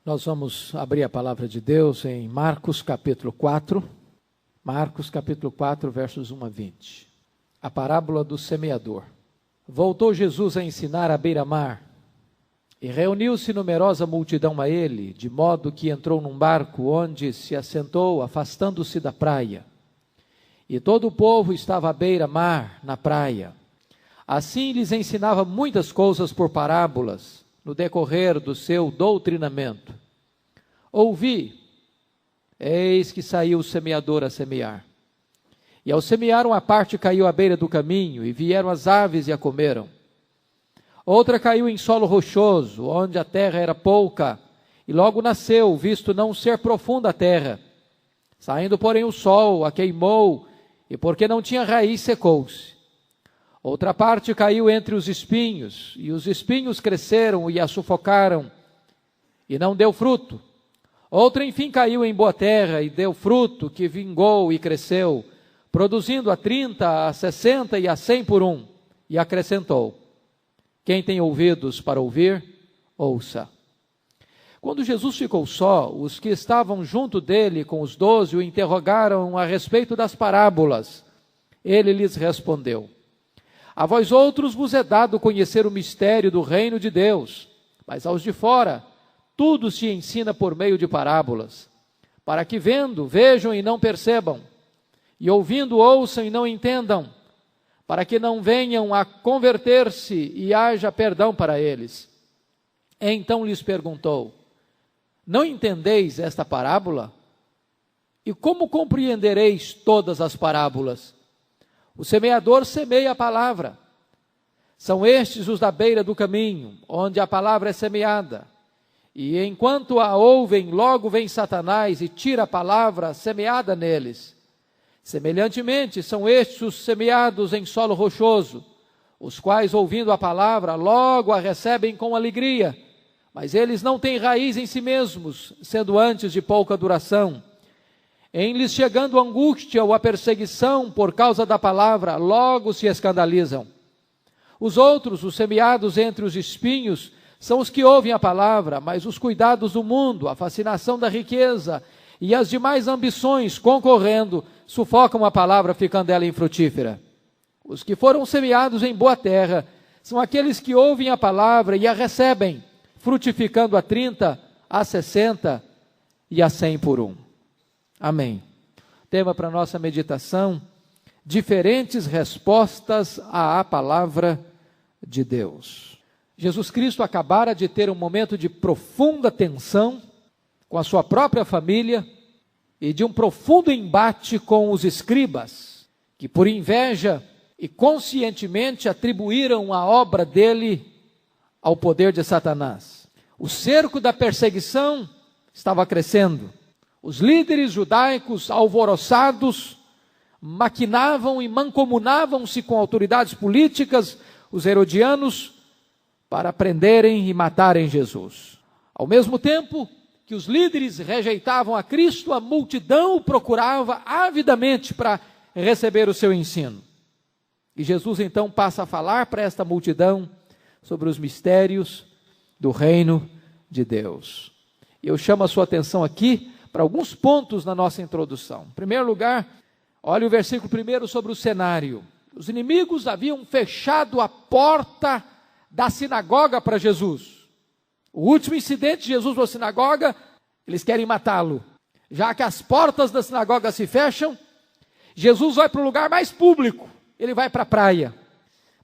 Nós vamos abrir a palavra de Deus em Marcos capítulo 4, versos 1 a 20. A parábola do semeador. Voltou Jesus a ensinar à beira-mar, e reuniu-se numerosa multidão a ele, de modo que entrou num barco, onde se assentou, afastando-se da praia. E todo o povo estava à beira-mar, na praia. Assim lhes ensinava muitas coisas por parábolas, no decorrer do seu doutrinamento. Ouvi, eis que saiu o semeador a semear. E ao semear, uma parte caiu à beira do caminho, e vieram as aves e a comeram. Outra caiu em solo rochoso, onde a terra era pouca, e logo nasceu, visto não ser profunda a terra. Saindo, porém, o sol a queimou, e porque não tinha raiz, secou-se. Outra parte caiu entre os espinhos, e os espinhos cresceram e a sufocaram, e não deu fruto. Outra, enfim, caiu em boa terra, e deu fruto, que vingou e cresceu, produzindo a 30, a 60 e a 100 por um. E acrescentou: quem tem ouvidos para ouvir, ouça. Quando Jesus ficou só, os que estavam junto dele com os 12 o interrogaram a respeito das parábolas. Ele lhes respondeu: a vós outros vos é dado conhecer o mistério do reino de Deus, mas aos de fora tudo se ensina por meio de parábolas, para que vendo, vejam e não percebam, e ouvindo, ouçam e não entendam, para que não venham a converter-se e haja perdão para eles. Então lhes perguntou: não entendeis esta parábola? E como compreendereis todas as parábolas? O semeador semeia a palavra. São estes os da beira do caminho, onde a palavra é semeada. E enquanto a ouvem, logo vem Satanás e tira a palavra semeada neles. Semelhantemente, são estes os semeados em solo rochoso, os quais, ouvindo a palavra, logo a recebem com alegria, mas eles não têm raiz em si mesmos, sendo antes de pouca duração. Em lhes chegando a angústia ou a perseguição por causa da palavra, logo se escandalizam. Os outros, os semeados entre os espinhos, são os que ouvem a palavra, mas os cuidados do mundo, a fascinação da riqueza e as demais ambições concorrendo, sufocam a palavra, ficando ela infrutífera. Os que foram semeados em boa terra são aqueles que ouvem a palavra e a recebem, frutificando a 30, a 60 e a 100 por um. Amém. Tema para nossa meditação: diferentes respostas à palavra de Deus. Jesus Cristo acabara de ter um momento de profunda tensão com a sua própria família e de um profundo embate com os escribas, que por inveja e conscientemente atribuíram a obra dele ao poder de Satanás. O cerco da perseguição estava crescendo. Os líderes judaicos, alvoroçados, maquinavam e mancomunavam-se com autoridades políticas, os herodianos, para prenderem e matarem Jesus. Ao mesmo tempo que os líderes rejeitavam a Cristo, a multidão o procurava avidamente para receber o seu ensino. E Jesus então passa a falar para esta multidão sobre os mistérios do reino de Deus. E eu chamo a sua atenção aqui para alguns pontos na nossa introdução. Em primeiro lugar, olha o versículo 1 sobre o cenário. Os inimigos haviam fechado a porta da sinagoga para Jesus. O último incidente de Jesus na sinagoga, eles querem matá-lo. Já que as portas da sinagoga se fecham, Jesus vai para o lugar mais público. Ele vai para a praia,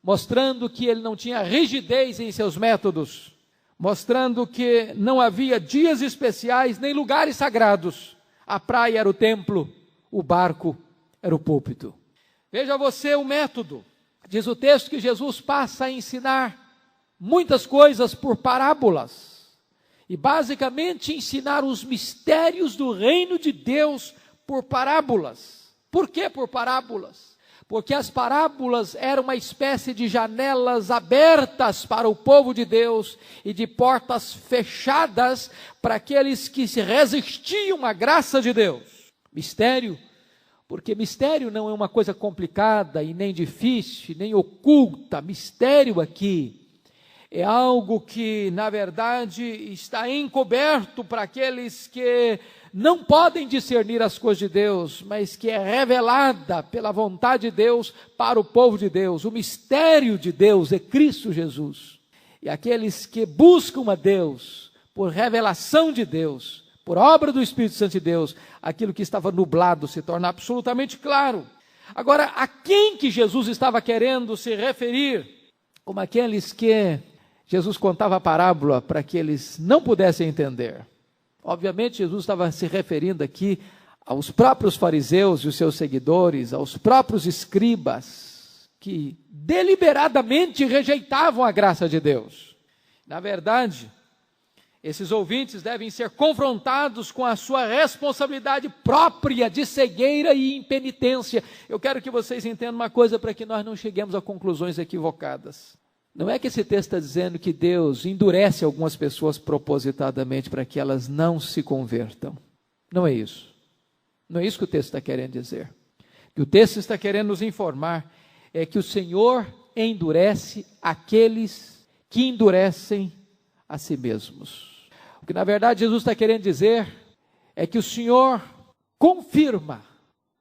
mostrando que ele não tinha rigidez em seus métodos, mostrando que não havia dias especiais nem lugares sagrados. A praia era o templo, o barco era o púlpito. Veja você o método. Diz o texto que Jesus passa a ensinar muitas coisas por parábolas. E basicamente ensinar os mistérios do reino de Deus por parábolas. Por que por parábolas? Porque as parábolas eram uma espécie de janelas abertas para o povo de Deus e de portas fechadas para aqueles que se resistiam à graça de Deus. Mistério, porque mistério não é uma coisa complicada e nem difícil, nem oculta. Mistério aqui É algo que, na verdade, está encoberto para aqueles que não podem discernir as coisas de Deus, mas que é revelada pela vontade de Deus para o povo de Deus. O mistério de Deus é Cristo Jesus. E aqueles que buscam a Deus por revelação de Deus, por obra do Espírito Santo de Deus, aquilo que estava nublado se torna absolutamente claro. Agora, a quem que Jesus estava querendo se referir? Como aqueles que Jesus contava a parábola para que eles não pudessem entender. Obviamente, Jesus estava se referindo aqui aos próprios fariseus e os seus seguidores, aos próprios escribas, que deliberadamente rejeitavam a graça de Deus. Na verdade, esses ouvintes devem ser confrontados com a sua responsabilidade própria de cegueira e impenitência. Eu quero que vocês entendam uma coisa para que nós não cheguemos a conclusões equivocadas. Não é que esse texto está dizendo que Deus endurece algumas pessoas propositadamente para que elas não se convertam. Não é isso. Não é isso que o texto está querendo dizer. O que o texto está querendo nos informar é que o Senhor endurece aqueles que endurecem a si mesmos. O que na verdade Jesus está querendo dizer é que o Senhor confirma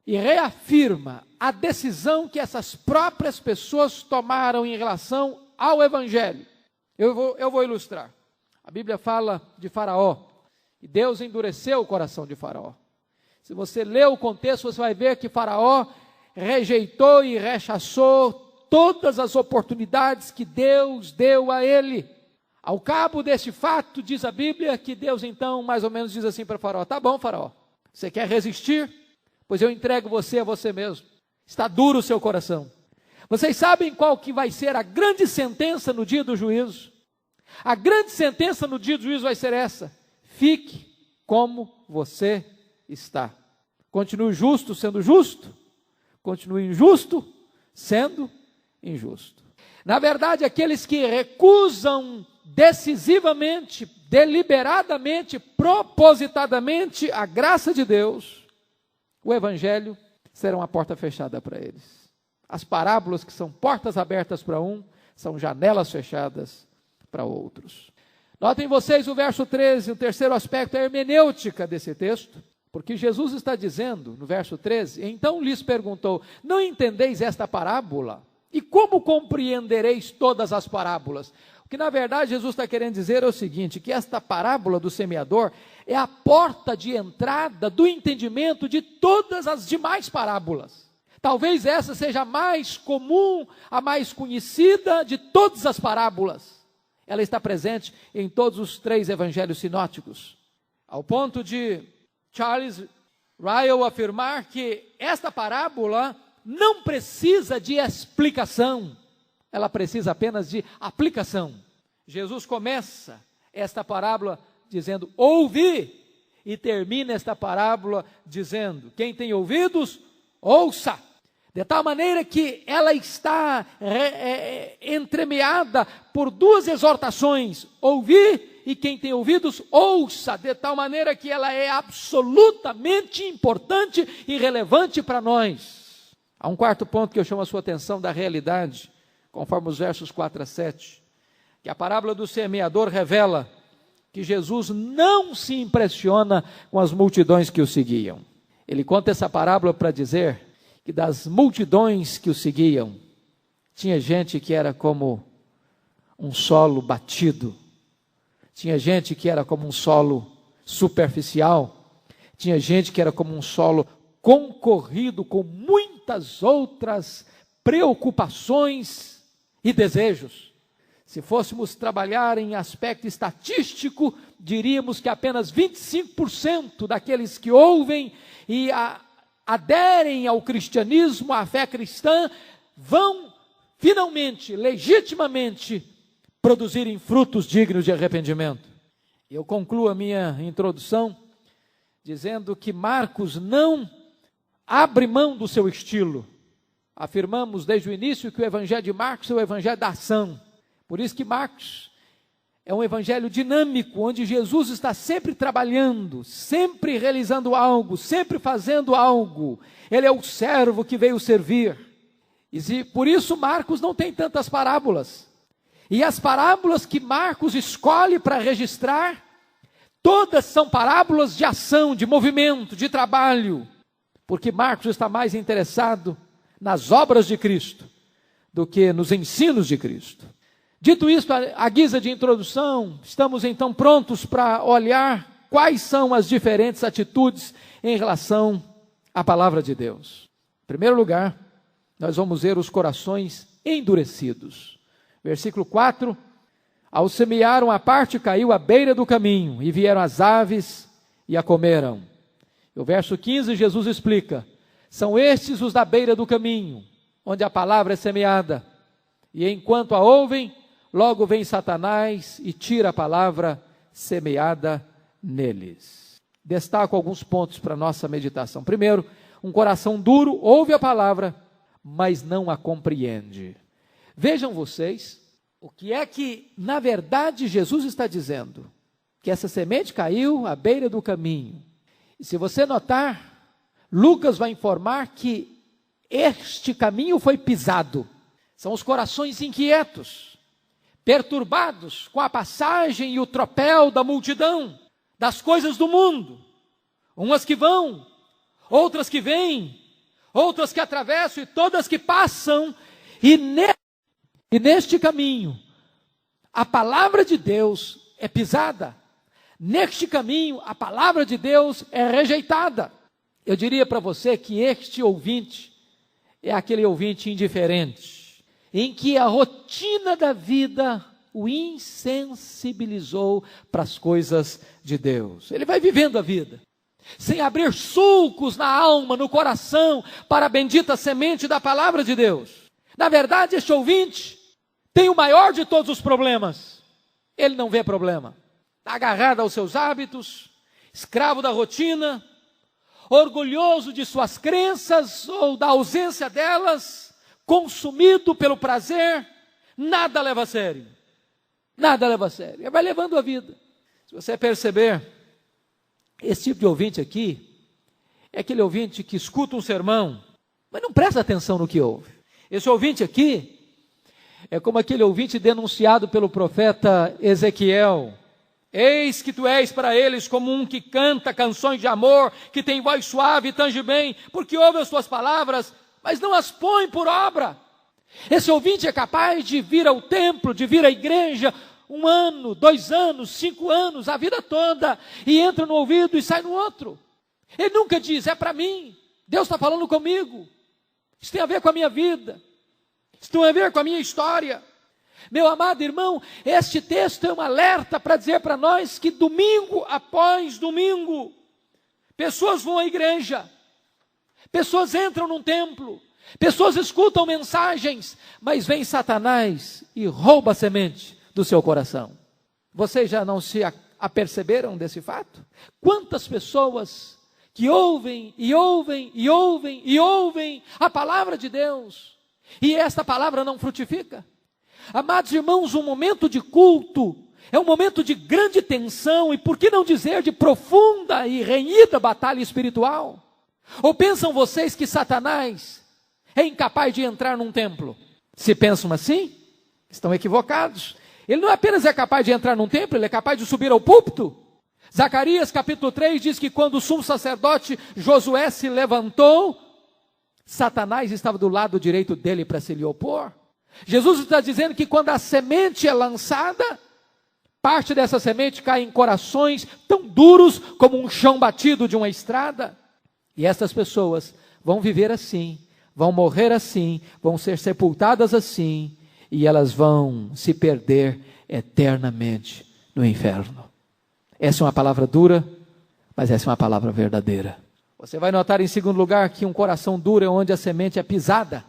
e reafirma a decisão que essas próprias pessoas tomaram em relação ao Evangelho. Eu vou ilustrar. A Bíblia fala de Faraó, e Deus endureceu o coração de Faraó. Se você ler o contexto, você vai ver que Faraó rejeitou e rechaçou todas as oportunidades que Deus deu a ele. Ao cabo deste fato, diz a Bíblia, que Deus então mais ou menos diz assim para Faraó: tá bom, Faraó, você quer resistir? Pois eu entrego você a você mesmo. Está duro o seu coração. Vocês sabem qual que vai ser a grande sentença no dia do juízo? A grande sentença no dia do juízo vai ser essa: fique como você está. Continue justo sendo justo, continue injusto sendo injusto. Na verdade, aqueles que recusam decisivamente, deliberadamente, propositadamente a graça de Deus, o Evangelho será uma porta fechada para eles. As parábolas que são portas abertas para um, são janelas fechadas para outros. Notem vocês o verso 13, o terceiro aspecto é a hermenêutica desse texto, porque Jesus está dizendo, no verso 13, então lhes perguntou: não entendeis esta parábola? E como compreendereis todas as parábolas? O que na verdade Jesus está querendo dizer é o seguinte, que esta parábola do semeador é a porta de entrada do entendimento de todas as demais parábolas. Talvez essa seja a mais comum, a mais conhecida de todas as parábolas. Ela está presente em todos os 3 evangelhos sinóticos. Ao ponto de Charles Ryle afirmar que esta parábola não precisa de explicação, ela precisa apenas de aplicação. Jesus começa esta parábola dizendo: ouvi, e termina esta parábola dizendo: quem tem ouvidos, ouça. De tal maneira que ela está entremeada por 2 exortações: ouvir, e quem tem ouvidos, ouça. De tal maneira que ela é absolutamente importante e relevante para nós. Há um quarto ponto que eu chamo a sua atenção da realidade, conforme os versos 4 a 7, que a parábola do semeador revela que Jesus não se impressiona com as multidões que o seguiam. Ele conta essa parábola para dizer que das multidões que o seguiam, tinha gente que era como um solo batido, tinha gente que era como um solo superficial, tinha gente que era como um solo concorrido com muitas outras preocupações e desejos. Se fôssemos trabalhar em aspecto estatístico, diríamos que apenas 25% daqueles que ouvem e aderem ao cristianismo, à fé cristã, vão finalmente, legitimamente, produzirem frutos dignos de arrependimento. E eu concluo a minha introdução dizendo que Marcos não abre mão do seu estilo. Afirmamos desde o início que o evangelho de Marcos é o evangelho da ação. Por isso que Marcos é um evangelho dinâmico, onde Jesus está sempre trabalhando, sempre realizando algo, sempre fazendo algo. Ele é o servo que veio servir. E por isso Marcos não tem tantas parábolas. E as parábolas que Marcos escolhe para registrar, todas são parábolas de ação, de movimento, de trabalho, porque Marcos está mais interessado nas obras de Cristo do que nos ensinos de Cristo. Dito isto, à guisa de introdução, estamos então prontos para olhar quais são as diferentes atitudes em relação à palavra de Deus. Em primeiro lugar, nós vamos ver os corações endurecidos. Versículo 4, ao semear uma parte caiu à beira do caminho, e vieram as aves e a comeram. O verso 15, Jesus explica, são estes os da beira do caminho, onde a palavra é semeada, e enquanto a ouvem, logo vem Satanás e tira a palavra semeada neles. Destaco alguns pontos para nossa meditação. Primeiro, um coração duro ouve a palavra, mas não a compreende. Vejam vocês, o que é que, na verdade, Jesus está dizendo? Que essa semente caiu à beira do caminho. E se você notar, Lucas vai informar que este caminho foi pisado. São os corações inquietos, perturbados com a passagem e o tropel da multidão, das coisas do mundo. Umas que vão, outras que vêm, outras que atravessam e todas que passam. E neste caminho, a palavra de Deus é pisada. Neste caminho, a palavra de Deus é rejeitada. Eu diria para você que este ouvinte é aquele ouvinte indiferente, em que a rotina da vida o insensibilizou para as coisas de Deus. Ele vai vivendo a vida, sem abrir sulcos na alma, no coração, para a bendita semente da palavra de Deus. Na verdade, este ouvinte tem o maior de todos os problemas. Ele não vê problema. Está agarrado aos seus hábitos, escravo da rotina, orgulhoso de suas crenças ou da ausência delas, consumido pelo prazer, nada leva a sério. Nada leva a sério. Ele vai levando a vida. Se você perceber, esse tipo de ouvinte aqui é aquele ouvinte que escuta um sermão, mas não presta atenção no que ouve. Esse ouvinte aqui é como aquele ouvinte denunciado pelo profeta Ezequiel. Eis que tu és para eles como um que canta canções de amor, que tem voz suave e tange bem, porque ouve as tuas palavras, mas não as põe por obra. Esse ouvinte é capaz de vir ao templo, de vir à igreja, 1 ano, 2 anos, 5 anos, a vida toda, e entra no ouvido e sai no outro. Ele nunca diz, é para mim, Deus está falando comigo, isso tem a ver com a minha vida, isso tem a ver com a minha história. Meu amado irmão, este texto é um alerta para dizer para nós que domingo após domingo, pessoas vão à igreja, pessoas entram num templo, pessoas escutam mensagens, mas vem Satanás e rouba a semente do seu coração. Vocês já não se aperceberam desse fato? Quantas pessoas que ouvem e ouvem e ouvem e ouvem a palavra de Deus, e esta palavra não frutifica? Amados irmãos, um momento de culto é um momento de grande tensão e, por que não dizer, de profunda e renhida batalha espiritual. Ou pensam vocês que Satanás é incapaz de entrar num templo? Se pensam assim, estão equivocados. Ele não apenas é capaz de entrar num templo, ele é capaz de subir ao púlpito. Zacarias capítulo 3 diz que quando o sumo sacerdote Josué se levantou, Satanás estava do lado direito dele para se lhe opor. Jesus está dizendo que quando a semente é lançada, parte dessa semente cai em corações tão duros como um chão batido de uma estrada. E essas pessoas vão viver assim, vão morrer assim, vão ser sepultadas assim, e elas vão se perder eternamente no inferno. Essa é uma palavra dura, mas essa é uma palavra verdadeira. Você vai notar em segundo lugar que um coração duro é onde a semente é pisada.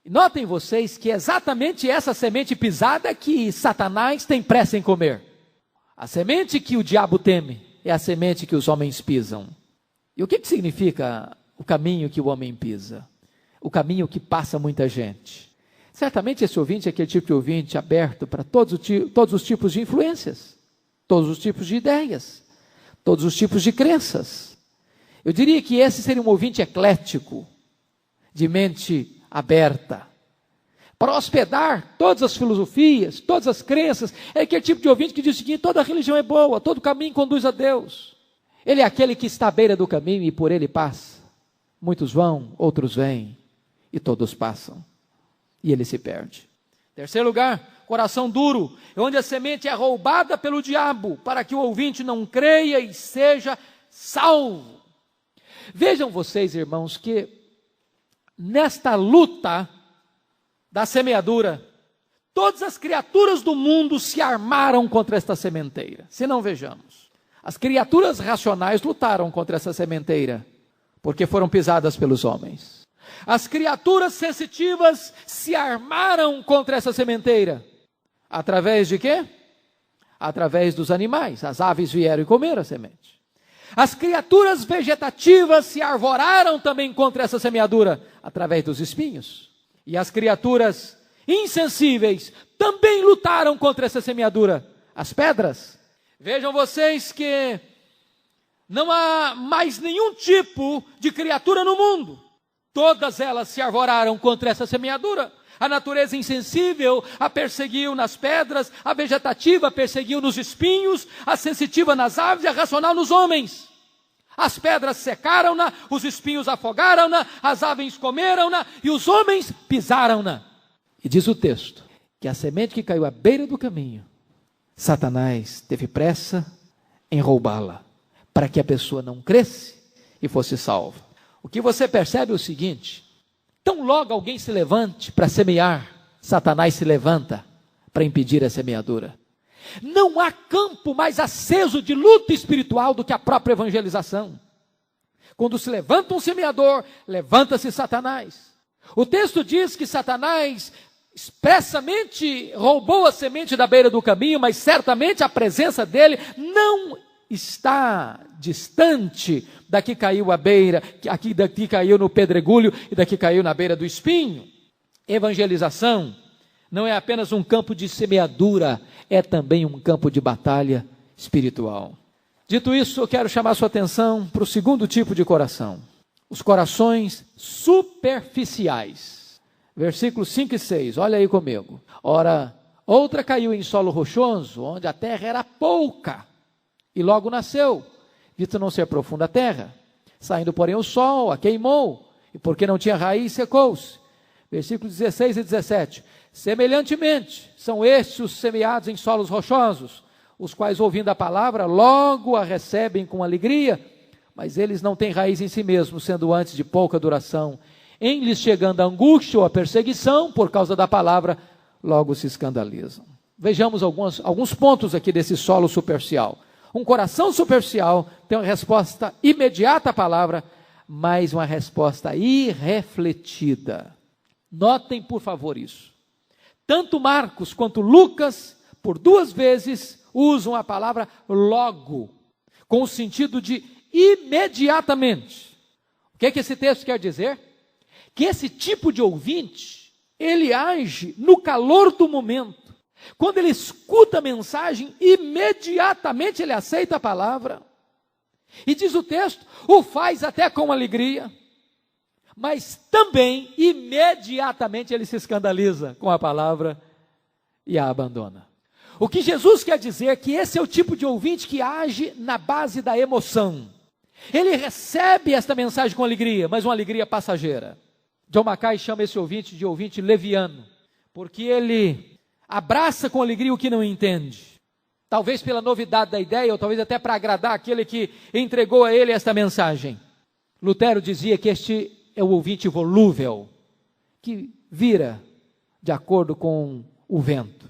Notem vocês que é exatamente essa semente pisada que Satanás tem pressa em comer. A semente que o diabo teme é a semente que os homens pisam. E o que significa o caminho que o homem pisa? O caminho que passa muita gente. Certamente esse ouvinte é aquele tipo de ouvinte aberto para todos os tipos de influências, todos os tipos de ideias, todos os tipos de crenças. Eu diria que esse seria um ouvinte eclético, de mente aberta, para hospedar todas as filosofias, todas as crenças. É aquele tipo de ouvinte que diz o seguinte: toda religião é boa, todo caminho conduz a Deus. Ele é aquele que está à beira do caminho e por ele passa. Muitos vão, outros vêm, e todos passam. E ele se perde. Terceiro lugar, coração duro, é onde a semente é roubada pelo diabo, para que o ouvinte não creia e seja salvo. Vejam vocês, irmãos, que nesta luta da semeadura, todas as criaturas do mundo se armaram contra esta sementeira. Se não, vejamos. As criaturas racionais lutaram contra essa sementeira, porque foram pisadas pelos homens. As criaturas sensitivas se armaram contra essa sementeira. Através de quê? Através dos animais. As aves vieram e comeram a semente. As criaturas vegetativas se arvoraram também contra essa semeadura, através dos espinhos. E as criaturas insensíveis também lutaram contra essa semeadura, as pedras. Vejam vocês que não há mais nenhum tipo de criatura no mundo. Todas elas se arvoraram contra essa semeadura. A natureza insensível a perseguiu nas pedras, a vegetativa a perseguiu nos espinhos, a sensitiva nas aves e a racional nos homens. As pedras secaram-na, os espinhos afogaram-na, as aves comeram-na e os homens pisaram-na. E diz o texto que a semente que caiu à beira do caminho, Satanás teve pressa em roubá-la, para que a pessoa não cresce e fosse salva. O que você percebe é o seguinte: tão logo alguém se levante para semear, Satanás se levanta para impedir a semeadura. Não há campo mais aceso de luta espiritual do que a própria evangelização. Quando se levanta um semeador, levanta-se Satanás. O texto diz que Satanás expressamente roubou a semente da beira do caminho, mas certamente a presença dele não está distante daqui caiu à beira, daqui caiu no pedregulho e daqui caiu na beira do espinho. Evangelização não é apenas um campo de semeadura, é também um campo de batalha espiritual. Dito isso, eu quero chamar sua atenção para o segundo tipo de coração: os corações superficiais. Versículos 5 e 6, olha aí comigo. Ora, outra caiu em solo rochoso, onde a terra era pouca, e logo nasceu, visto não ser profunda a terra. Saindo, porém, o sol a queimou, e porque não tinha raiz, secou-se. Versículos 16 e 17. Semelhantemente, são estes os semeados em solos rochosos, os quais, ouvindo a palavra, logo a recebem com alegria, mas eles não têm raiz em si mesmos, sendo antes de pouca duração. Em lhes chegando a angústia ou a perseguição, por causa da palavra, logo se escandalizam. Vejamos alguns pontos aqui desse solo superficial. Um coração superficial tem uma resposta imediata à palavra, mas uma resposta irrefletida. Notem, por favor, isso. Tanto Marcos quanto Lucas, por 2 vezes, usam a palavra logo, com o sentido de imediatamente. O que é que esse texto quer dizer? Que esse tipo de ouvinte, ele age no calor do momento. Quando ele escuta a mensagem, imediatamente ele aceita a palavra. E diz o texto, o faz até com alegria, mas também imediatamente ele se escandaliza com a palavra e a abandona. O que Jesus quer dizer é que esse é o tipo de ouvinte que age na base da emoção. Ele recebe esta mensagem com alegria, mas uma alegria passageira. John Mackay chama esse ouvinte de ouvinte leviano, porque ele abraça com alegria o que não entende. Talvez pela novidade da ideia, ou talvez até para agradar aquele que entregou a ele esta mensagem. Lutero dizia que este é o ouvinte volúvel, que vira de acordo com o vento.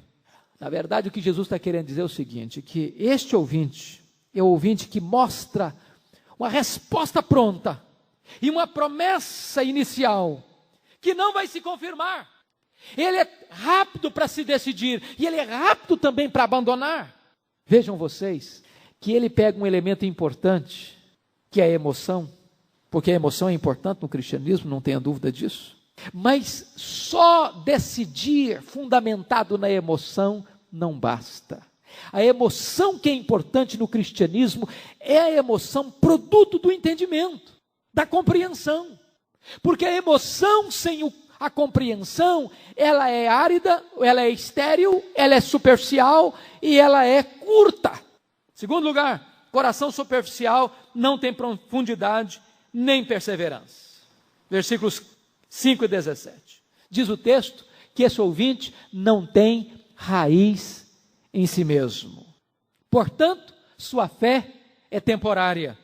Na verdade, o que Jesus está querendo dizer é o seguinte, que este ouvinte é o ouvinte que mostra uma resposta pronta e uma promessa inicial que não vai se confirmar. Ele é rápido para se decidir e ele é rápido também para abandonar. Vejam vocês que ele pega um elemento importante, que é a emoção, porque a emoção é importante no cristianismo, não tenha dúvida disso. Mas só decidir fundamentado na emoção não basta. A emoção que é importante no cristianismo é a emoção produto do entendimento, da compreensão. Porque a emoção sem a compreensão, ela é árida, ela é estéril, ela é superficial e ela é curta. Segundo lugar, coração superficial não tem profundidade nem perseverança. Versículos 5 e 17. Diz o texto que esse ouvinte não tem raiz em si mesmo. Portanto, sua fé é temporária.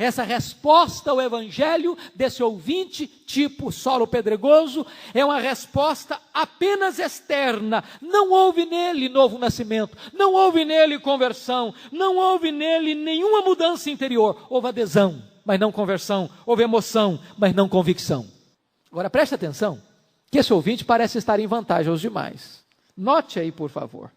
Essa resposta ao evangelho desse ouvinte, tipo solo pedregoso, é uma resposta apenas externa. Não houve nele novo nascimento, não houve nele conversão, não houve nele nenhuma mudança interior. Houve adesão, mas não conversão. Houve emoção, mas não convicção. Agora preste atenção, que esse ouvinte parece estar em vantagem aos demais. Note aí, por favor.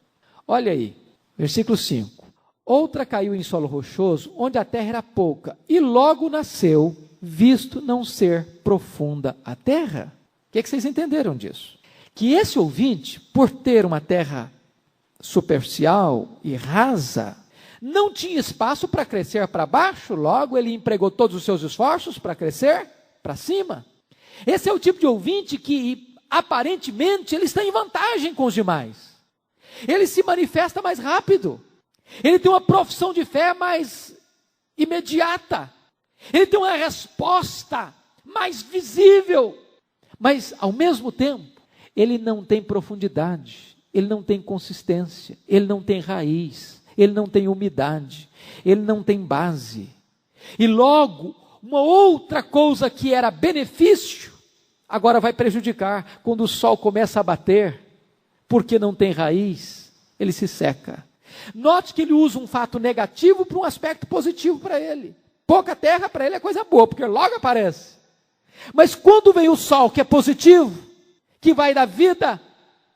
Olha aí, versículo 5. Outra caiu em solo rochoso, onde a terra era pouca, e logo nasceu, visto não ser profunda a terra. O que vocês entenderam disso? Que esse ouvinte, por ter uma terra superficial e rasa, não tinha espaço para crescer para baixo, logo ele empregou todos os seus esforços para crescer para cima. Esse é o tipo de ouvinte que, aparentemente, ele está em vantagem com os demais. Ele se manifesta mais rápido. Ele tem uma profissão de fé mais imediata. Ele tem uma resposta mais visível. Mas, ao mesmo tempo, ele não tem profundidade. Ele não tem consistência. Ele não tem raiz. Ele não tem umidade. Ele não tem base. E logo, uma outra coisa que era benefício, agora vai prejudicar. Quando o sol começa a bater, porque não tem raiz, ele se seca. Note que ele usa um fato negativo para um aspecto positivo para ele. Pouca terra para ele é coisa boa, porque logo aparece. Mas quando vem o sol, que é positivo, que vai dar vida,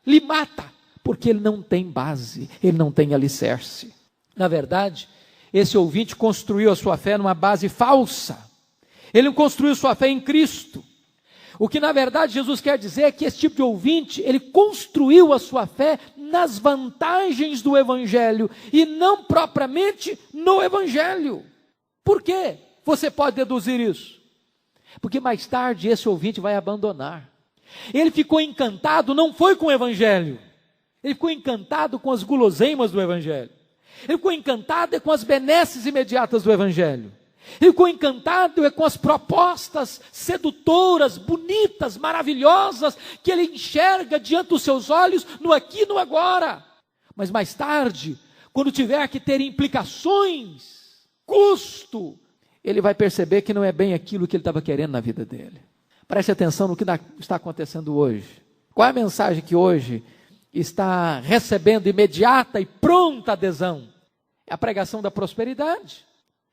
lhe mata, porque ele não tem base, ele não tem alicerce. Na verdade, esse ouvinte construiu a sua fé numa base falsa. Ele não construiu sua fé em Cristo. O que na verdade Jesus quer dizer é que esse tipo de ouvinte, ele construiu a sua fé nas vantagens do Evangelho e não propriamente no Evangelho. Por quê? Você pode deduzir isso. Porque mais tarde esse ouvinte vai abandonar. Ele ficou encantado, não foi com o Evangelho. Ele ficou encantado com as guloseimas do Evangelho. Ele ficou encantado com as benesses imediatas do Evangelho. Ele ficou encantado com as propostas sedutoras, bonitas, maravilhosas, que ele enxerga diante dos seus olhos, no aqui e no agora. Mas mais tarde, quando tiver que ter implicações, custo, ele vai perceber que não é bem aquilo que ele estava querendo na vida dele. Preste atenção no que está acontecendo hoje. Qual é a mensagem que hoje está recebendo imediata e pronta adesão? É a pregação da prosperidade.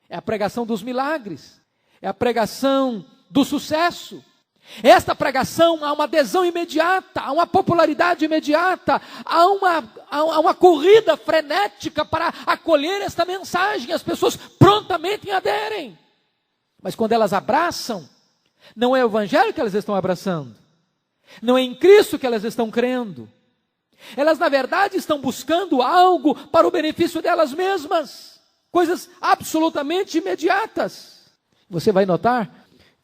É a pregação dos milagres, é a pregação do sucesso. Esta pregação há uma adesão imediata, há uma popularidade imediata, há uma corrida frenética para acolher esta mensagem. As pessoas prontamente aderem. Mas quando elas abraçam, não é o Evangelho que elas estão abraçando, não é em Cristo que elas estão crendo. Elas na verdade estão buscando algo para o benefício delas mesmas. Coisas absolutamente imediatas. Você vai notar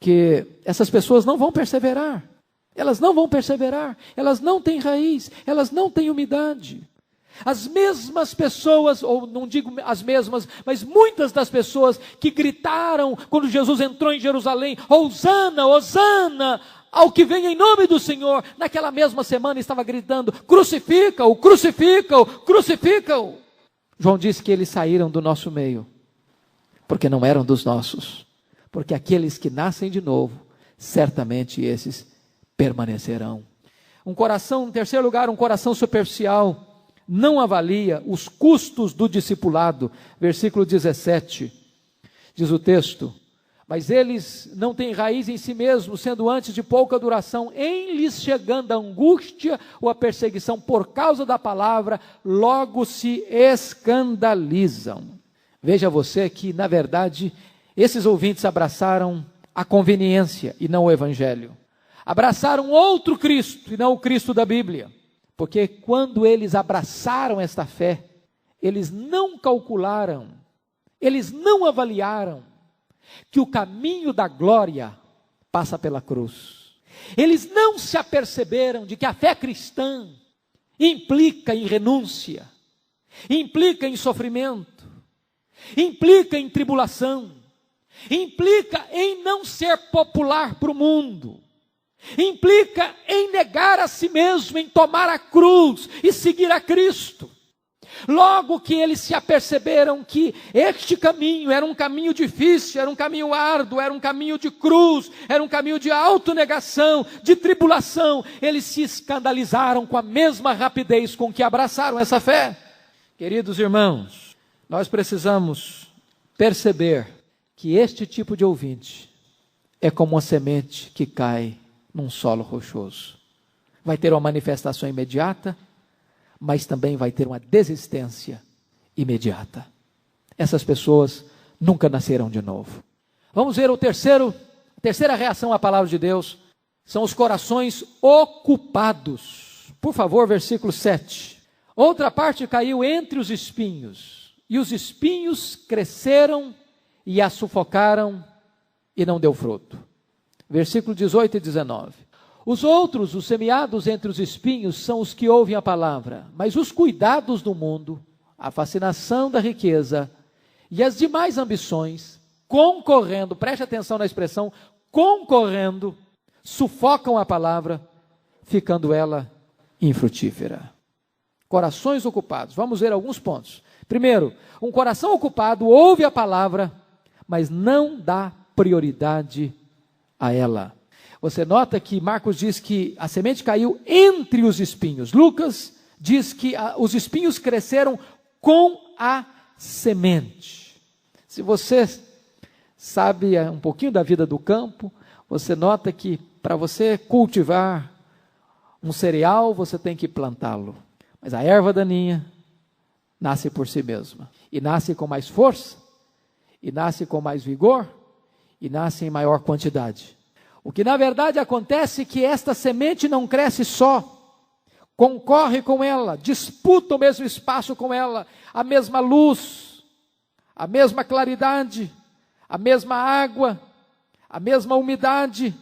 que essas pessoas não vão perseverar. Elas não vão perseverar. Elas não têm raiz. Elas não têm umidade. As mesmas pessoas, ou não digo as mesmas, mas muitas das pessoas que gritaram quando Jesus entrou em Jerusalém, Hosana, Hosana, ao que vem em nome do Senhor, naquela mesma semana estava gritando, crucifica-o, crucifica-o, crucifica-o. João disse que eles saíram do nosso meio, porque não eram dos nossos, porque aqueles que nascem de novo, certamente esses permanecerão. Um coração, em terceiro lugar, um coração superficial, não avalia os custos do discipulado. Versículo 17, diz o texto, mas eles não têm raiz em si mesmos, sendo antes de pouca duração, em lhes chegando a angústia ou a perseguição por causa da palavra, logo se escandalizam. Veja você que, na verdade, esses ouvintes abraçaram a conveniência e não o Evangelho. Abraçaram outro Cristo e não o Cristo da Bíblia. Porque quando eles abraçaram esta fé, eles não calcularam, eles não avaliaram que o caminho da glória passa pela cruz. Eles não se aperceberam de que a fé cristã implica em renúncia, implica em sofrimento, implica em tribulação, implica em não ser popular para o mundo, implica em negar a si mesmo, em tomar a cruz e seguir a Cristo. Logo que eles se aperceberam que este caminho era um caminho difícil, era um caminho árduo, era um caminho de cruz, era um caminho de autonegação, de tribulação, eles se escandalizaram com a mesma rapidez com que abraçaram essa fé. Queridos irmãos, nós precisamos perceber que este tipo de ouvinte é como uma semente que cai num solo rochoso. Vai ter uma manifestação imediata, mas também vai ter uma desistência imediata. Essas pessoas nunca nascerão de novo. Vamos ver a terceira reação à palavra de Deus, são os corações ocupados. Por favor, versículo 7. Outra parte caiu entre os espinhos, e os espinhos cresceram e a sufocaram, e não deu fruto. Versículo 18 e 19. Os outros, os semeados entre os espinhos, são os que ouvem a palavra, mas os cuidados do mundo, a fascinação da riqueza e as demais ambições, concorrendo, preste atenção na expressão, concorrendo, sufocam a palavra, ficando ela infrutífera. Corações ocupados, vamos ver alguns pontos. Primeiro, um coração ocupado ouve a palavra, mas não dá prioridade a ela. Você nota que Marcos diz que a semente caiu entre os espinhos. Lucas diz que os espinhos cresceram com a semente. Se você sabe um pouquinho da vida do campo, você nota que para você cultivar um cereal, você tem que plantá-lo. Mas a erva daninha nasce por si mesma. E nasce com mais força, e nasce com mais vigor, e nasce em maior quantidade. O que na verdade acontece é que esta semente não cresce só, concorre com ela, disputa o mesmo espaço com ela, a mesma luz, a mesma claridade, a mesma água, a mesma umidade,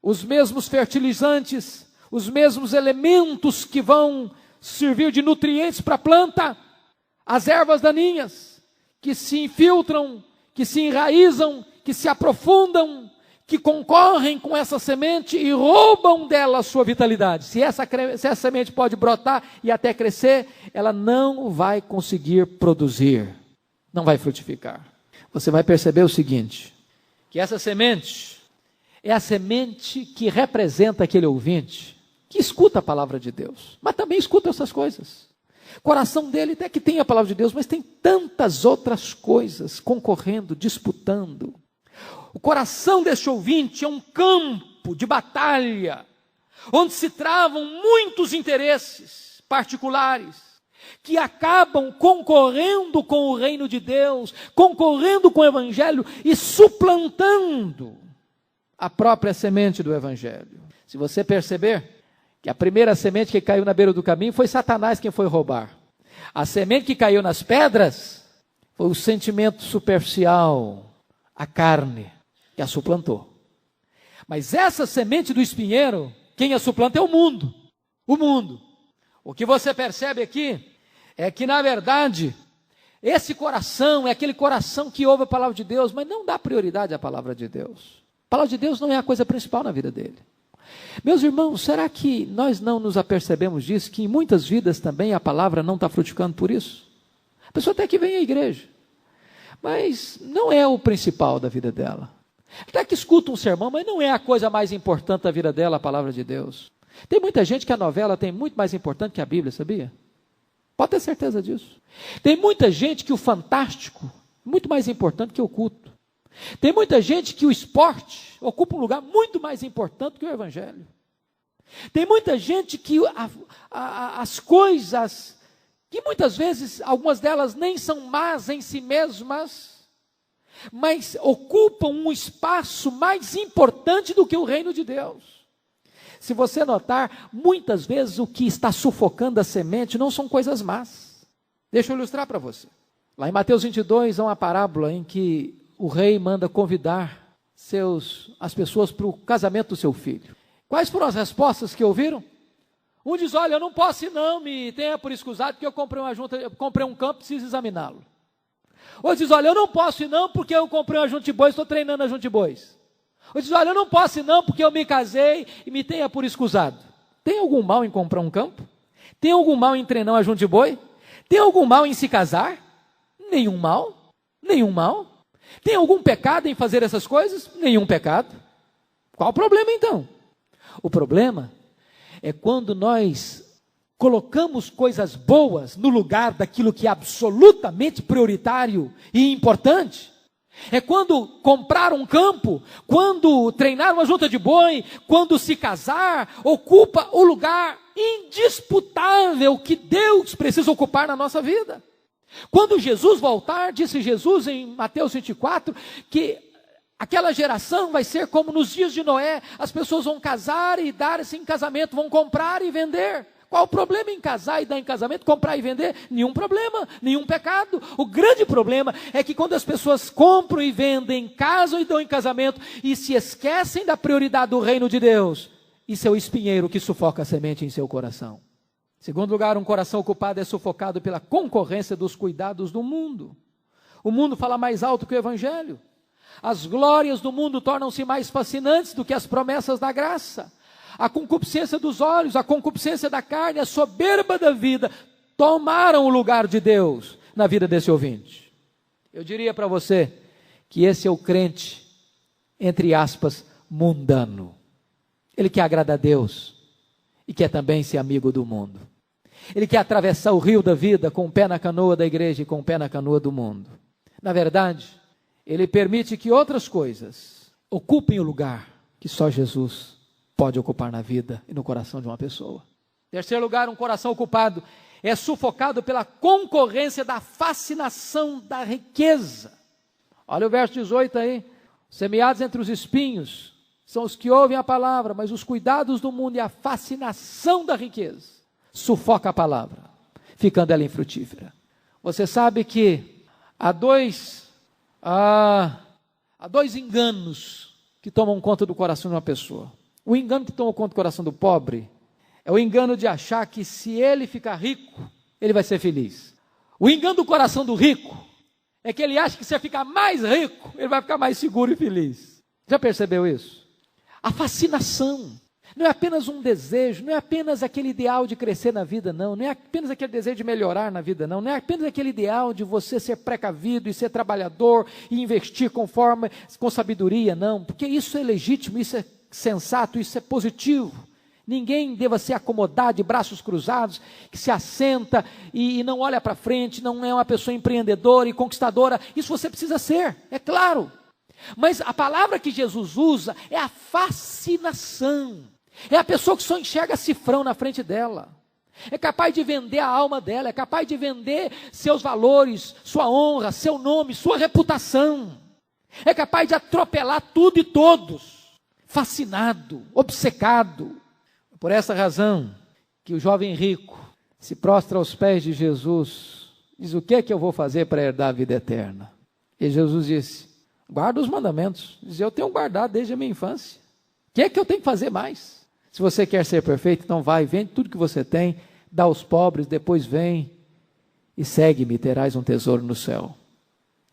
os mesmos fertilizantes, os mesmos elementos que vão servir de nutrientes para a planta, as ervas daninhas, que se infiltram, que se enraizam, que se aprofundam, que concorrem com essa semente e roubam dela a sua vitalidade. Se essa semente pode brotar e até crescer, ela não vai conseguir produzir, não vai frutificar. Você vai perceber o seguinte, que essa semente é a semente que representa aquele ouvinte, que escuta a palavra de Deus, mas também escuta essas coisas. O coração dele até que tem a palavra de Deus, mas tem tantas outras coisas concorrendo, disputando. O coração deste ouvinte é um campo de batalha, onde se travam muitos interesses particulares, que acabam concorrendo com o reino de Deus, concorrendo com o evangelho e suplantando a própria semente do evangelho. Se você perceber que a primeira semente que caiu na beira do caminho foi Satanás quem foi roubar. A semente que caiu nas pedras foi o sentimento superficial, a carne, que a suplantou. Mas essa semente do espinheiro, quem a suplanta é o mundo. O mundo. O que você percebe aqui é que, na verdade, esse coração é aquele coração que ouve a palavra de Deus, mas não dá prioridade à palavra de Deus. A palavra de Deus não é a coisa principal na vida dele. Meus irmãos, será que nós não nos apercebemos disso, que em muitas vidas também a palavra não está frutificando por isso? A pessoa até que vem à igreja, mas não é o principal da vida dela. Até que escuta um sermão, mas não é a coisa mais importante da vida dela, a palavra de Deus. Tem muita gente que a novela tem muito mais importante que a Bíblia, sabia? Pode ter certeza disso. Tem muita gente que o fantástico é muito mais importante que o culto. Tem muita gente que o esporte ocupa um lugar muito mais importante que o evangelho. Tem muita gente que as coisas, que muitas vezes, algumas delas nem são más em si mesmas, mas ocupam um espaço mais importante do que o reino de Deus. Se você notar, muitas vezes o que está sufocando a semente não são coisas más. Deixa eu ilustrar para você. Lá em Mateus 22 há uma parábola em que o rei manda convidar as pessoas para o casamento do seu filho. Quais foram as respostas que ouviram? Um diz: olha, eu não posso ir não, me tenha por escusado, porque eu comprei um campo, preciso examiná-lo. Outro diz: olha, eu não posso ir não, porque eu comprei uma junta de bois, estou treinando a junta de bois. Outro diz: olha, eu não posso ir não, porque eu me casei e me tenha por escusado. Tem algum mal em comprar um campo? Tem algum mal em treinar uma junta de boi? Tem algum mal em se casar? Nenhum mal. Nenhum mal. Tem algum pecado em fazer essas coisas? Nenhum pecado. Qual o problema então? O problema é quando nós colocamos coisas boas no lugar daquilo que é absolutamente prioritário e importante. É quando comprar um campo, quando treinar uma junta de boi, quando se casar, ocupa o lugar indisputável que Deus precisa ocupar na nossa vida. Quando Jesus voltar, disse Jesus em Mateus 24, que aquela geração vai ser como nos dias de Noé, as pessoas vão casar e dar-se em casamento, vão comprar e vender. Qual o problema em casar e dar em casamento, comprar e vender? Nenhum problema, nenhum pecado. O grande problema é que quando as pessoas compram e vendem, casam e dão em casamento e se esquecem da prioridade do reino de Deus, isso é o espinheiro que sufoca a semente em seu coração. Em segundo lugar, um coração ocupado é sufocado pela concorrência dos cuidados do mundo. O mundo fala mais alto que o evangelho. As glórias do mundo tornam-se mais fascinantes do que as promessas da graça. A concupiscência dos olhos, a concupiscência da carne, a soberba da vida tomaram o lugar de Deus na vida desse ouvinte. Eu diria para você que esse é o crente, entre aspas, mundano. Ele quer agradar a Deus e quer também ser amigo do mundo. Ele quer atravessar o rio da vida com o pé na canoa da igreja e com o pé na canoa do mundo. Na verdade, ele permite que outras coisas ocupem o lugar que só Jesus pode ocupar na vida e no coração de uma pessoa. Em terceiro lugar, um coração ocupado é sufocado pela concorrência da fascinação da riqueza. Olha o verso 18 aí. Semeados entre os espinhos são os que ouvem a palavra, mas os cuidados do mundo e a fascinação da riqueza sufoca a palavra, ficando ela infrutífera. Você sabe que há dois enganos que tomam conta do coração de uma pessoa. O engano que toma conta do coração do pobre é o engano de achar que se ele ficar rico, ele vai ser feliz. O engano do coração do rico é que ele acha que se ele ficar mais rico, ele vai ficar mais seguro e feliz. Já percebeu isso? A fascinação não é apenas um desejo, não é apenas aquele ideal de crescer na vida, não é apenas aquele desejo de melhorar na vida, não é apenas aquele ideal de você ser precavido e ser trabalhador e investir com sabedoria, não, porque isso é legítimo, isso é sensato, isso é positivo. Ninguém deva se acomodar de braços cruzados, que se assenta e não olha para frente, não é uma pessoa empreendedora e conquistadora. Isso você precisa ser, é claro. Mas a palavra que Jesus usa é a fascinação. É a pessoa que só enxerga cifrão na frente dela. É capaz de vender a alma dela, é capaz de vender seus valores, sua honra, seu nome, sua reputação. É capaz de atropelar tudo e todos. Fascinado, obcecado. Por essa razão que o jovem rico se prostra aos pés de Jesus, diz: o que é que eu vou fazer para herdar a vida eterna? E Jesus disse: guarda os mandamentos. Diz: eu tenho guardado desde a minha infância. O que é que eu tenho que fazer mais? Se você quer ser perfeito, então vai, vende tudo que você tem, dá aos pobres, depois vem e segue-me, terás um tesouro no céu.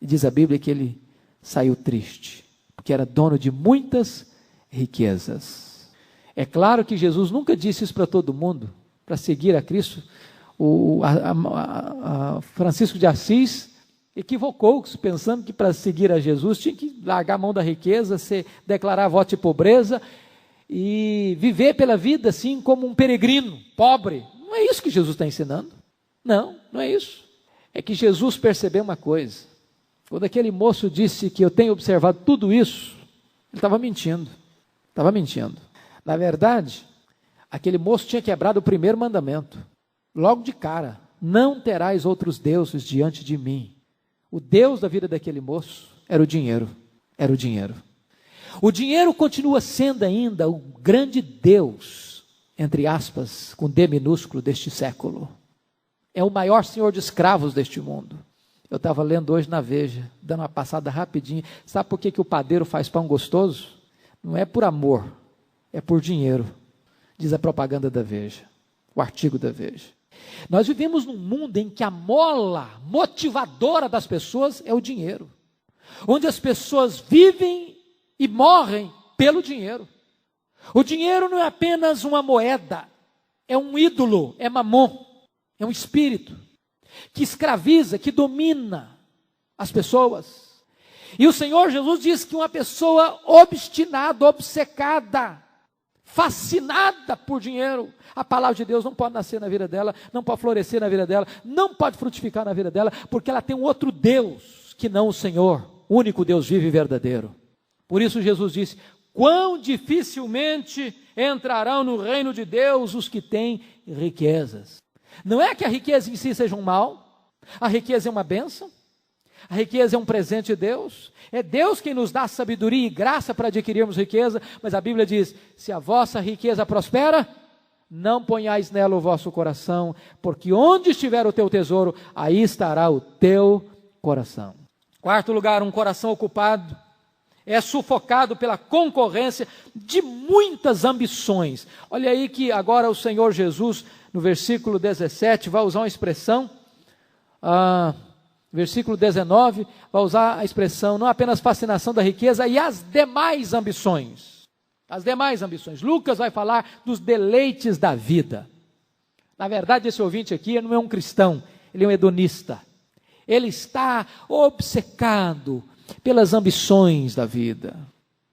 E diz a Bíblia que ele saiu triste, porque era dono de muitas riquezas. É claro que Jesus nunca disse isso para todo mundo, para seguir a Cristo. Francisco de Assis equivocou-se, pensando que para seguir a Jesus tinha que largar a mão da riqueza, declarar voto de pobreza e viver pela vida assim como um peregrino, pobre. Não é isso que Jesus está ensinando. Não é isso. É que Jesus percebeu uma coisa. Quando aquele moço disse que eu tenho observado tudo isso, ele estava mentindo. Estava mentindo. Na verdade, aquele moço tinha quebrado o primeiro mandamento. Logo de cara: não terás outros deuses diante de mim. O Deus da vida daquele moço era o dinheiro. Era o dinheiro. O dinheiro continua sendo ainda o grande Deus, entre aspas, com D minúsculo, deste século. É o maior senhor de escravos deste mundo. Eu estava lendo hoje na Veja, dando uma passada rapidinho. Sabe por que o padeiro faz pão gostoso? Não é por amor, é por dinheiro, diz a propaganda da Veja, o artigo da Veja. Nós vivemos num mundo em que a mola motivadora das pessoas é o dinheiro, onde as pessoas vivem e morrem pelo dinheiro. O dinheiro não é apenas uma moeda, é um ídolo, é mamon, é um espírito que escraviza, que domina as pessoas. E o Senhor Jesus diz que uma pessoa obstinada, obcecada, fascinada por dinheiro, a palavra de Deus não pode nascer na vida dela, não pode florescer na vida dela, não pode frutificar na vida dela, porque ela tem um outro Deus que não o Senhor, o único Deus vivo e verdadeiro. Por isso Jesus disse: quão dificilmente entrarão no reino de Deus os que têm riquezas. Não é que a riqueza em si seja um mal, a riqueza é uma bênção, a riqueza é um presente de Deus, é Deus quem nos dá sabedoria e graça para adquirirmos riqueza, mas a Bíblia diz: se a vossa riqueza prospera, não ponhais nela o vosso coração, porque onde estiver o teu tesouro, aí estará o teu coração. Quarto lugar, um coração ocupado é sufocado pela concorrência de muitas ambições. Olha aí que agora o Senhor Jesus, no versículo 17, vai usar uma expressão, versículo 19, vai usar a expressão, não apenas fascinação da riqueza, e as demais ambições. As demais ambições. Lucas vai falar dos deleites da vida. Na verdade, esse ouvinte aqui não é um cristão, ele é um hedonista. Ele está obcecado pelas ambições da vida,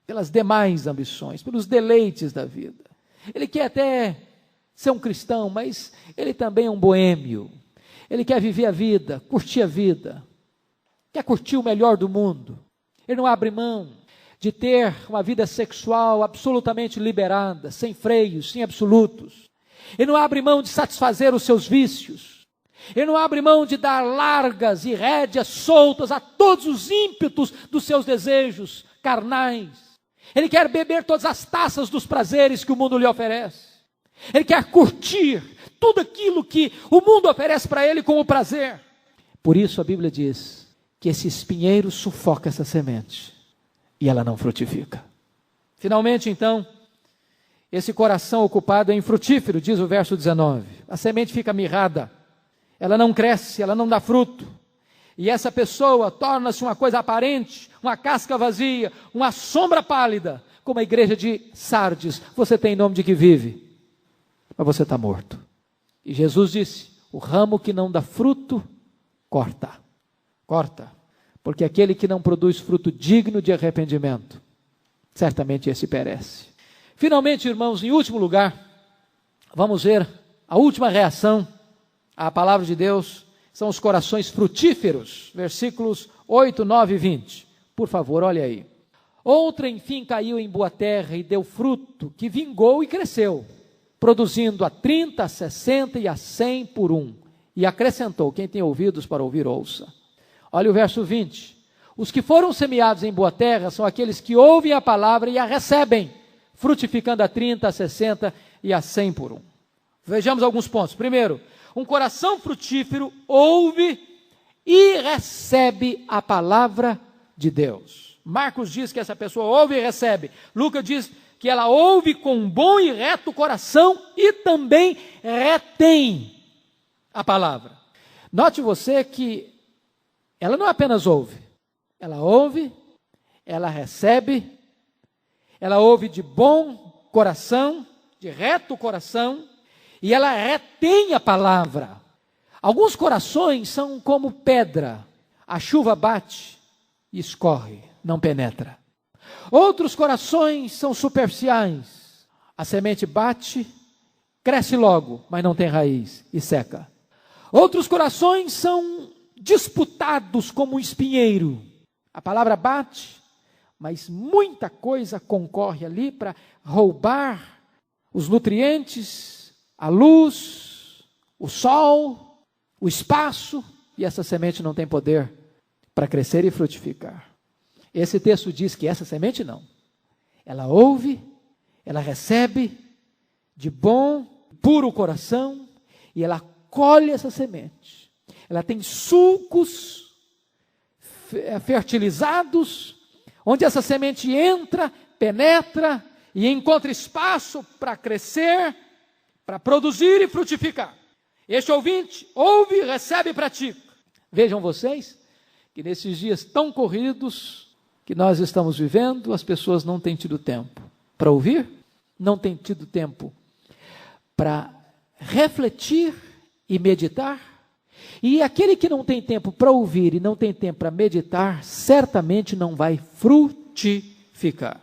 pelas demais ambições, pelos deleites da vida. Ele quer até ser um cristão, mas ele também é um boêmio. Ele quer viver a vida, curtir a vida, quer curtir o melhor do mundo. Ele não abre mão de ter uma vida sexual absolutamente liberada, sem freios, sem absolutos. Ele não abre mão de satisfazer os seus vícios. Ele não abre mão de dar largas e rédeas soltas a todos os ímpetos dos seus desejos carnais. Ele quer beber todas as taças dos prazeres que o mundo lhe oferece. Ele quer curtir tudo aquilo que o mundo oferece para ele como prazer. Por isso a Bíblia diz que esse espinheiro sufoca essa semente e ela não frutifica. Finalmente, então, esse coração ocupado é infrutífero, diz o verso 19. A semente fica mirrada. Ela não cresce, ela não dá fruto. E essa pessoa torna-se uma coisa aparente, uma casca vazia, uma sombra pálida, como a igreja de Sardes. Você tem nome de que vive, mas você está morto. E Jesus disse: o ramo que não dá fruto, corta. Corta. Porque aquele que não produz fruto digno de arrependimento, certamente esse perece. Finalmente, irmãos, em último lugar, vamos ver a última reação à palavra de Deus, são os corações frutíferos, versículos 8, 9 e 20. Por favor, olha aí. Outra, enfim, caiu em boa terra e deu fruto, que vingou e cresceu, produzindo a 30, a 60 e a 100 por um. E acrescentou: quem tem ouvidos para ouvir, ouça. Olha o verso 20. Os que foram semeados em boa terra são aqueles que ouvem a palavra e a recebem, frutificando a 30, a 60 e a 100 por um. Vejamos alguns pontos. Primeiro, um coração frutífero ouve e recebe a palavra de Deus. Marcos diz que essa pessoa ouve e recebe. Lucas diz que ela ouve com um bom e reto coração e também retém a palavra. Note você que ela não apenas ouve, ela recebe, ela ouve de bom coração, de reto coração, e ela retém a palavra. Alguns corações são como pedra, a chuva bate e escorre, não penetra. Outros corações são superficiais, a semente bate, cresce logo, mas não tem raiz e seca. Outros corações são disputados como um espinheiro, a palavra bate, mas muita coisa concorre ali para roubar os nutrientes, a luz, o sol, o espaço, e essa semente não tem poder para crescer e frutificar. Esse texto diz que essa semente não. Ela ouve, ela recebe de bom, puro coração, e ela colhe essa semente. Ela tem sulcos fertilizados, onde essa semente entra, penetra e encontra espaço para crescer, para produzir e frutificar. Este ouvinte ouve, recebe e pratica. Vejam vocês que nesses dias tão corridos que nós estamos vivendo, as pessoas não têm tido tempo para ouvir, não têm tido tempo para refletir e meditar. E aquele que não tem tempo para ouvir e não tem tempo para meditar, certamente não vai frutificar.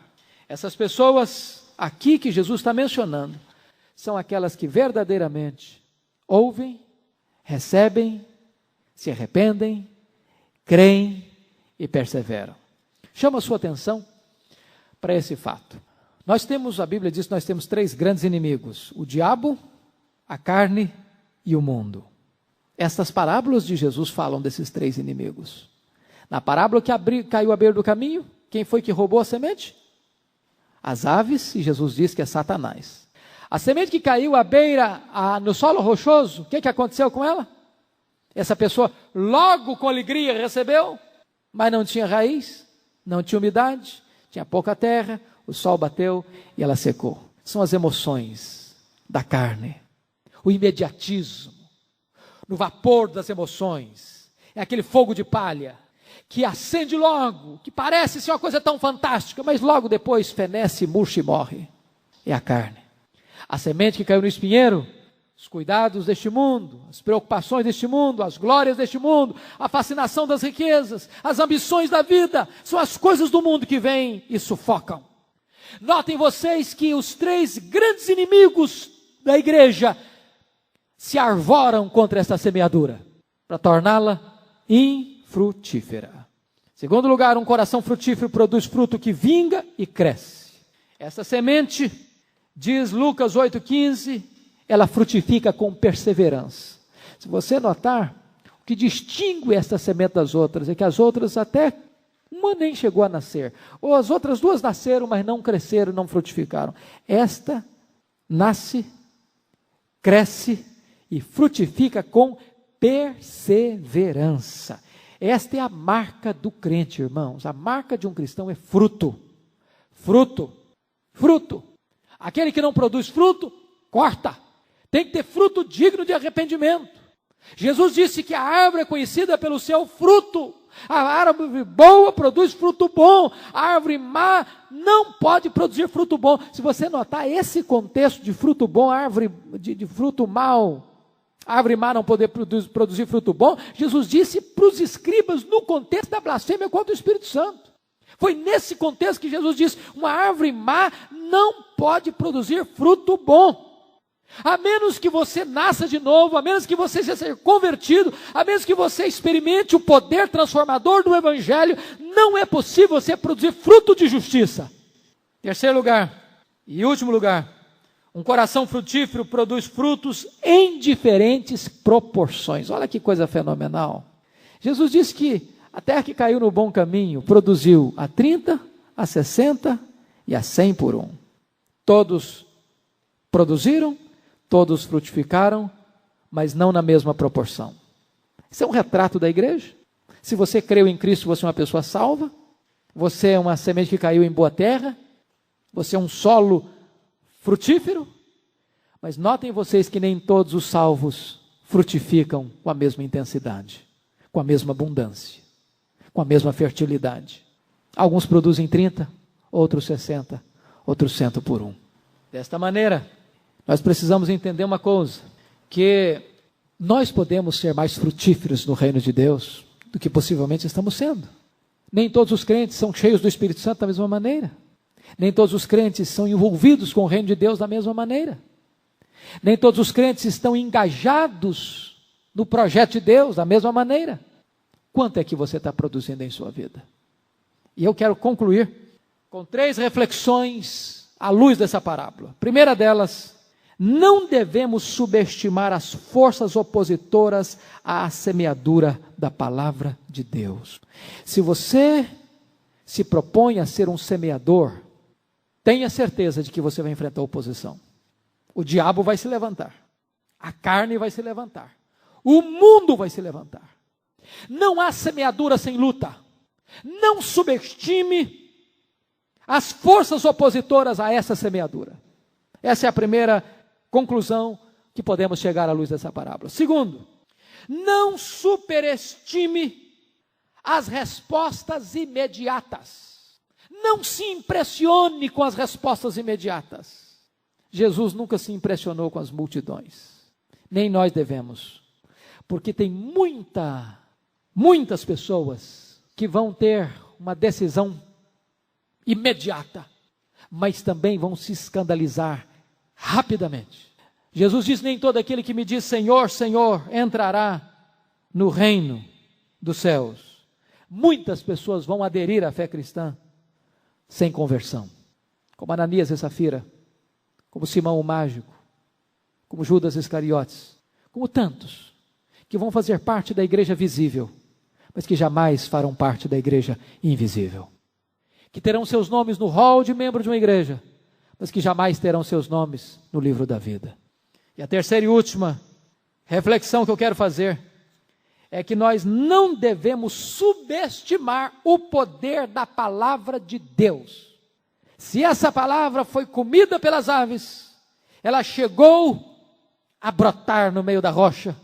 Essas pessoas aqui que Jesus está mencionando, são aquelas que verdadeiramente ouvem, recebem, se arrependem, creem e perseveram. Chama a sua atenção para esse fato. A Bíblia diz que nós temos 3 grandes inimigos: o diabo, a carne e o mundo. Estas parábolas de Jesus falam desses 3 inimigos. Na parábola que caiu à beira do caminho, quem foi que roubou a semente? As aves, e Jesus diz que é Satanás. A semente que caiu à beira, no solo rochoso, o que aconteceu com ela? Essa pessoa logo com alegria recebeu, mas não tinha raiz, não tinha umidade, tinha pouca terra, o sol bateu e ela secou. São as emoções da carne, o imediatismo, no vapor das emoções. É aquele fogo de palha que acende logo, que parece ser uma coisa tão fantástica, mas logo depois fenece, murcha e morre. É a carne. A semente que caiu no espinheiro, os cuidados deste mundo, as preocupações deste mundo, as glórias deste mundo, a fascinação das riquezas, as ambições da vida, são as coisas do mundo que vêm e sufocam. Notem vocês que os 3 grandes inimigos da igreja se arvoram contra esta semeadura, para torná-la infrutífera. Segundo lugar, um coração frutífero produz fruto que vinga e cresce. Essa semente, diz Lucas 8,15, ela frutifica com perseverança. Se você notar, o que distingue esta semente das outras é que as outras até uma nem chegou a nascer, ou as outras 2 nasceram, mas não cresceram, não frutificaram. Esta nasce, cresce e frutifica com perseverança. Esta é a marca do crente, irmãos. A marca de um cristão é fruto. Fruto. Fruto. Aquele que não produz fruto, corta. Tem que ter fruto digno de arrependimento. Jesus disse que a árvore é conhecida pelo seu fruto. A árvore boa produz fruto bom. A árvore má não pode produzir fruto bom. Se você notar esse contexto de fruto bom, árvore de fruto mau, a árvore má não poder produzir fruto bom, Jesus disse para os escribas no contexto da blasfêmia contra o Espírito Santo. Foi nesse contexto que Jesus disse: uma árvore má não pode produzir fruto bom. A menos que você nasça de novo, a menos que você seja convertido, a menos que você experimente o poder transformador do Evangelho, não é possível você produzir fruto de justiça. Terceiro lugar, e último lugar, um coração frutífero produz frutos em diferentes proporções. Olha que coisa fenomenal. Jesus disse que a terra que caiu no bom caminho produziu a 30, a 60 e a 100 por 1. Todos produziram, todos frutificaram, mas não na mesma proporção. Isso é um retrato da igreja. Se você creu em Cristo, você é uma pessoa salva. Você é uma semente que caiu em boa terra. Você é um solo frutífero. Mas notem vocês que nem todos os salvos frutificam com a mesma intensidade, com a mesma abundância, com a mesma fertilidade. Alguns produzem 30, outros 60, outros 100 por 1. Desta maneira, nós precisamos entender uma coisa, que nós podemos ser mais frutíferos no reino de Deus do que possivelmente estamos sendo. Nem todos os crentes são cheios do Espírito Santo da mesma maneira. Nem todos os crentes são envolvidos com o reino de Deus da mesma maneira. Nem todos os crentes estão engajados no projeto de Deus da mesma maneira. Quanto é que você está produzindo em sua vida? E eu quero concluir com 3 reflexões à luz dessa parábola. Primeira delas, não devemos subestimar as forças opositoras à semeadura da palavra de Deus. Se você se propõe a ser um semeador, tenha certeza de que você vai enfrentar oposição. O diabo vai se levantar, a carne vai se levantar, o mundo vai se levantar. Não há semeadura sem luta. Não subestime as forças opositoras a essa semeadura. Essa é a primeira conclusão que podemos chegar à luz dessa parábola. Segundo, não superestime as respostas imediatas. Não se impressione com as respostas imediatas. Jesus nunca se impressionou com as multidões. Nem nós devemos. Porque tem muitas pessoas que vão ter uma decisão imediata, mas também vão se escandalizar rapidamente. Jesus diz: nem todo aquele que me diz Senhor, Senhor, entrará no reino dos céus. Muitas pessoas vão aderir à fé cristã sem conversão, como Ananias e Safira, como Simão o mágico, como Judas Iscariotes, como tantos que vão fazer parte da igreja visível, mas que jamais farão parte da igreja invisível, que terão seus nomes no hall de membro de uma igreja, mas que jamais terão seus nomes no livro da vida. E a terceira e última reflexão que eu quero fazer é que nós não devemos subestimar o poder da palavra de Deus. Se essa palavra foi comida pelas aves, ela chegou a brotar no meio da rocha,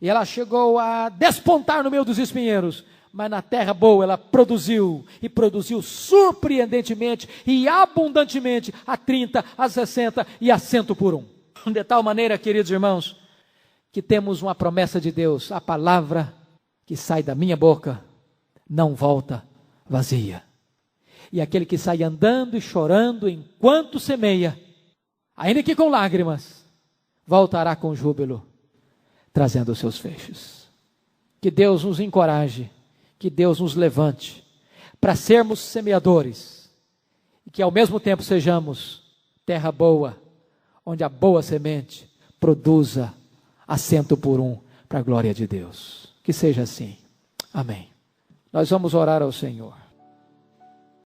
e ela chegou a despontar no meio dos espinheiros, mas na terra boa ela produziu, e produziu surpreendentemente e abundantemente, a 30, a 60 e a 100 por um. De tal maneira, queridos irmãos, que temos uma promessa de Deus: a palavra que sai da minha boca não volta vazia. E aquele que sai andando e chorando enquanto semeia, ainda que com lágrimas, voltará com júbilo, trazendo os seus feixes. Que Deus nos encoraje, que Deus nos levante para sermos semeadores, e que ao mesmo tempo sejamos terra boa, onde a boa semente produza a 100 por um, para a glória de Deus. Que seja assim. Amém. Nós vamos orar ao Senhor.